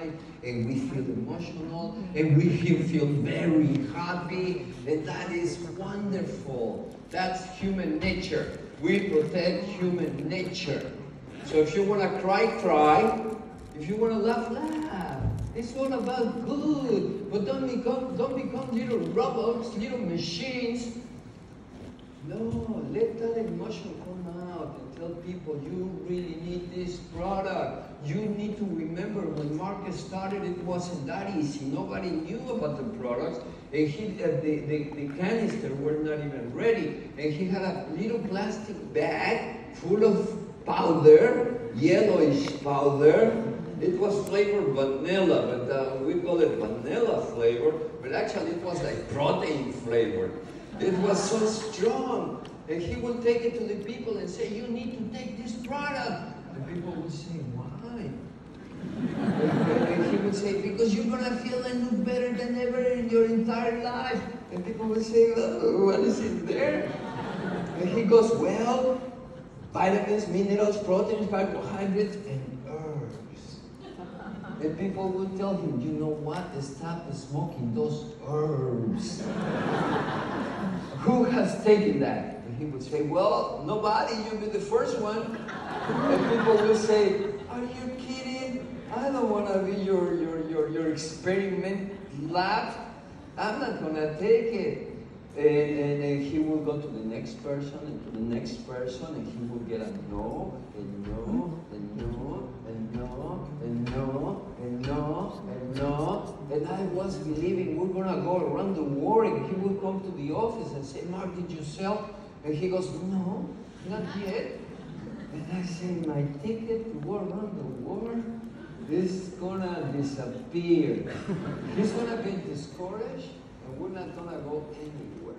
inside, and we feel emotional, and we feel very happy, and that is wonderful. That's human nature. We protect human nature. So if you want to cry, cry. If you want to laugh, laugh. It's all about good. But don't become little robots, little machines. No, let that emotion come out and tell people you really need this product. You need to remember when Marcus started, it wasn't that easy. Nobody knew about the products. And the canister were not even ready. And he had a little plastic bag full of powder, yellowish powder. It was flavored vanilla, but we call it vanilla flavor. But actually it was like protein flavored. It was so strong. And he would take it to the people and say, you need to take this product. The people would say, why? And he would say, because you're going to feel and look better than ever in your entire life. And people would say, oh, what is in there? And he goes, well, vitamins, minerals, proteins, carbohydrates, and herbs. And people would tell him, you know what? Stop smoking those herbs. Who has taken that? And he would say, well, nobody, you'll be the first one. And people will say, are you kidding? I don't want to be your experiment lab. I'm not going to take it. And he will go to the next person and to the next person, and he will get a no, and no, and no, and no, and no, and no, and no. And I was believing we're going to go around the world, and he will come to the office and say, Mark, did you sell? And he goes, no, not yet. And I say, my ticket to go around the world is going to disappear. He's going to get discouraged, and we're not going to go anywhere.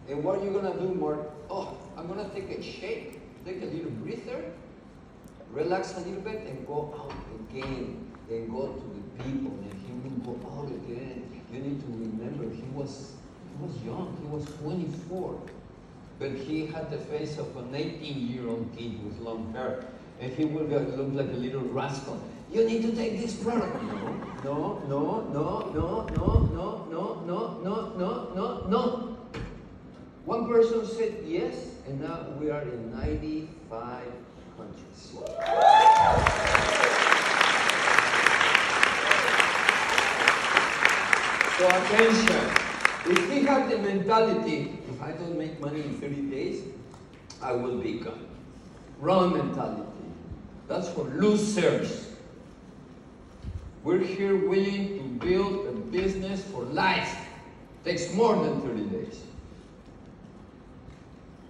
And what are you going to do, Mark? Oh, I'm going to take a shake, take a little breather, relax a little bit, and go out again. And go to the people, and he will go out again. You need to remember, he was young. He was 24. But he had the face of an 18-year-old kid with long hair. And he would look like a little rascal. You need to take this product. No, no, no, no, no, no, no, no, no, no, no, no. One person said yes, and now we are in 95 countries. So attention. If he had the mentality, if I don't make money in 30 days, I will be gone. Wrong mentality. That's for losers. We're here willing to build a business for life. Takes more than 30 days.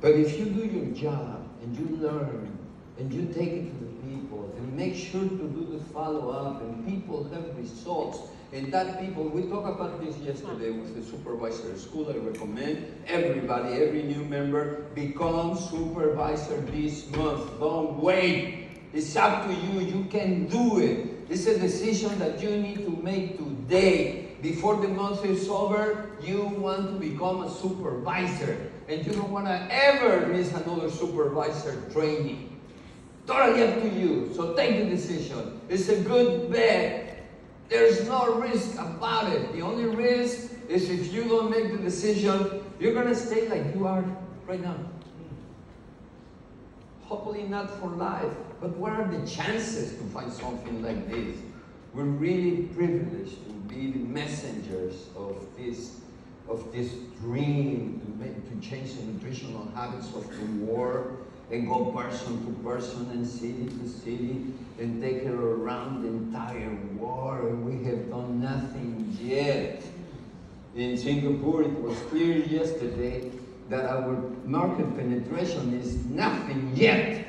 But if you do your job and you learn and you take it to the people and make sure to do the follow-up and people have results, and that people, we talked about this yesterday with the supervisor school. I recommend everybody, every new member, become supervisor this month. Don't wait. It's up to you. You can do it. It's a decision that you need to make today. Before the month is over, you want to become a supervisor. And you don't want to ever miss another supervisor training. Totally up to you. So take the decision. It's a good bet. There's no risk about it. The only risk is if you don't make the decision, you're going to stay like you are right now. Hopefully not for life. But what are the chances to find something like this? We're really privileged to be the messengers of this dream to change the nutritional habits of the world and go person to person and city to city and take it around the entire world. And we have done nothing yet. In Singapore, it was clear yesterday that our market penetration is nothing yet.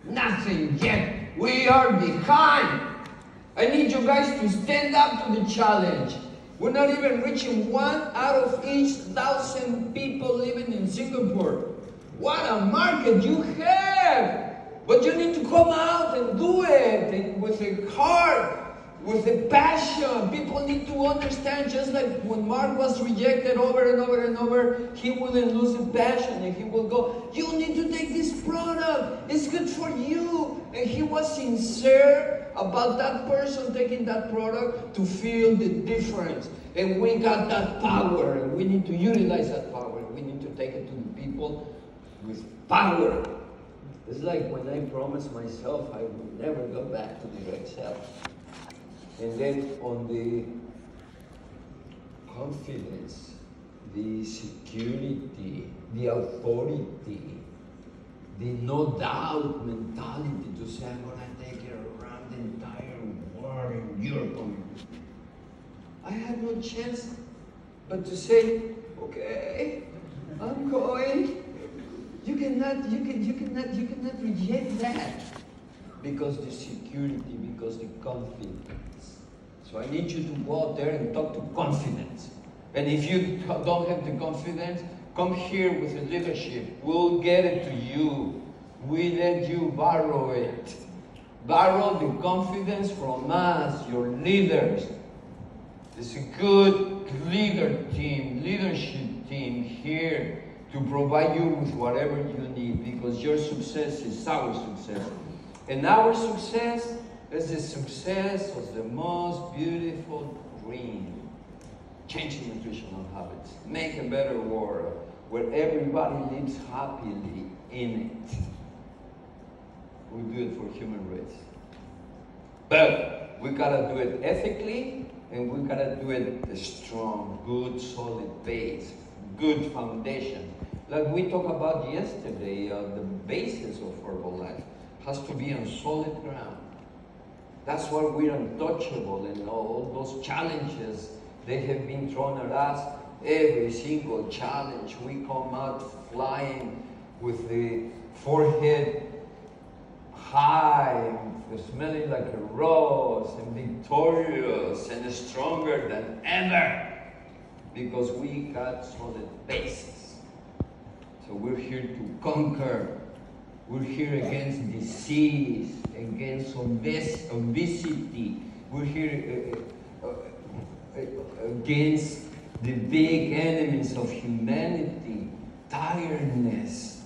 Nothing yet. We are behind. I need you guys to stand up to the challenge. We're not even reaching 1 out of each 1,000 people living in Singapore. What a market you have! But you need to come out and do it and with a heart, with a passion. People need to understand, just like when Mark was rejected over and over and over, he wouldn't lose the passion and he will go, you need to take this product. It's good for you. And he was sincere about that person taking that product to feel the difference. And we got that power, and we need to utilize that power. We need to take it to the people with power. It's like when I promised myself I would never go back to direct sales. And then on the confidence, the security, the authority, the no doubt mentality to say, I'm going to take it around the entire world and Europe. I had no chance but to say, okay, I'm going. You cannot reject that because the security, because the confidence. So I need you to go out there and talk to confidence. And if you don't have the confidence, come here with the leadership. We'll get it to you. We let you borrow it. Borrow the confidence from us, your leaders. It's a good leadership team here to provide you with whatever you need, because your success is our success. And our success is the success of the most beautiful dream. Changing nutritional habits. Make a better world where everybody lives happily in it. We do it for human race. But we gotta do it ethically, and we gotta do it a strong, good, solid base, good foundation. Like we talked about yesterday, the basis of Herbalife has to be on solid ground. That's why we're untouchable, and all those challenges they have been thrown at us. Every single challenge, we come out flying with the forehead high, smelling like a rose, and victorious, and stronger than ever, because we got solid basis. So we're here to conquer. We're here against disease, against obesity. We're here against the big enemies of humanity, tiredness.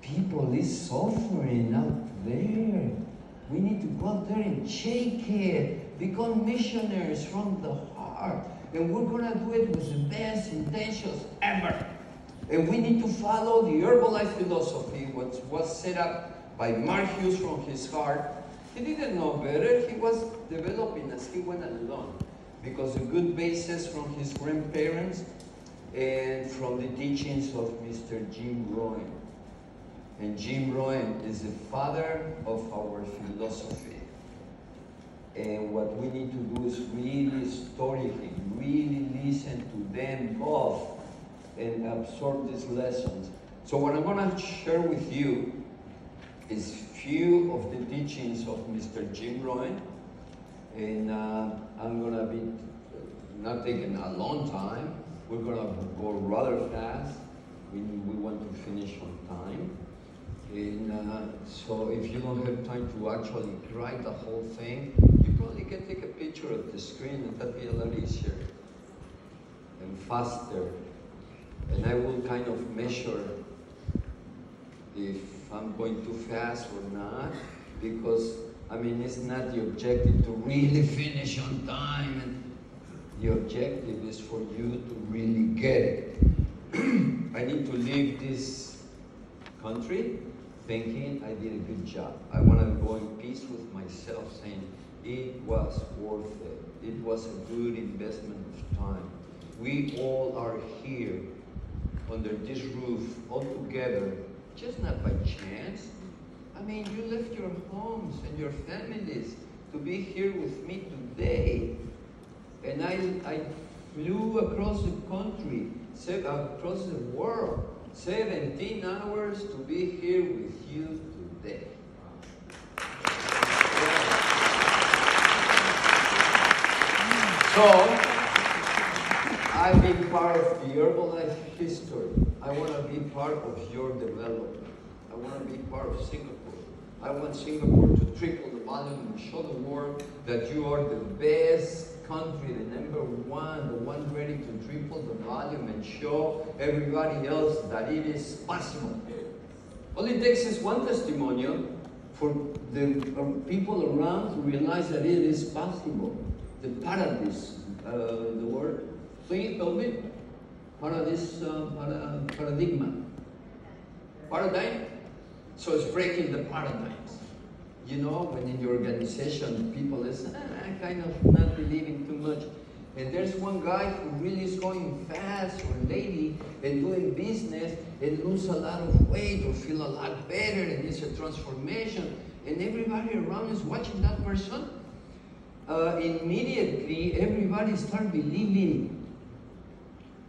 People is suffering out there. We need to go out there and shake it, become missionaries from the heart. And we're going to do it with the best intentions ever. And we need to follow the Herbalife philosophy, which was set up by Mark Hughes from his heart. He didn't know better. He was developing as he went along, because a good basis from his grandparents and from the teachings of Mr. Jim Rohn. And Jim Rohn is the father of our philosophy. And what we need to do is really study him, really listen to them both, and absorb these lessons. So what I'm going to share with you is few of the teachings of Mr. Jim Rohn. And I'm going to be not taking a long time. We're going to go rather fast. We want to finish on time. And so if you don't have time to actually write the whole thing, you probably can take a picture of the screen, and that'd be a lot easier and faster. And I will kind of measure if I'm going too fast or not, because I mean, it's not the objective to really finish on time, and the objective is for you to really get it. I need to leave this country thinking I did a good job. I want to go in peace with myself, saying it was worth it. It was a good investment of time. We all are here under this roof, all together, just not by chance. I mean, you left your homes and your families to be here with me today. And I flew across the country, across the world, 17 hours to be here with you today. So, I've been part of the Herbalife history. I want to be part of your development. I want to be part of Singapore. I want Singapore to triple the volume and show the world that you are the best country, the number one, the one ready to triple the volume and show everybody else that it is possible. All it takes is one testimonial, for the people around to realize that it is possible. The paradise, the word, please tell me, paradise, paradigma, paradigm. So it's breaking the paradigms. You know, when in your organization people is kind of not believing too much. And there's one guy who really is going fast or lady and doing business and lose a lot of weight or feel a lot better and it's a transformation. And everybody around is watching that person. Immediately, everybody start believing.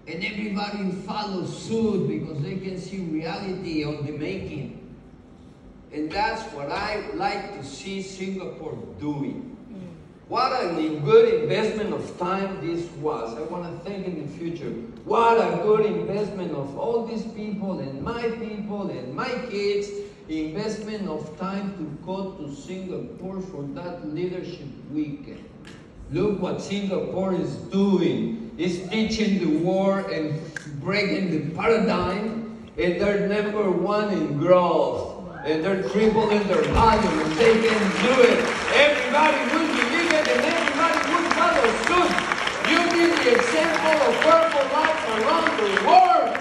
And everybody follows suit because they can see reality of the making. And that's what I like to see Singapore doing. What a good investment of time this was. I want to thank in the future. What a good investment of all these people and my kids. Investment of time to go to Singapore for that leadership weekend. Look what Singapore is doing. It's teaching the world and breaking the paradigm. And they're number one in growth. And they're tripling their volume and they can do it. Everybody will believe it and everybody will follow suit. You be the example of purple light around the world.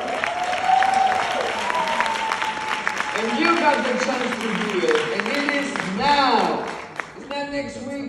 And you got the chance to do it. And it is now. It's not next week.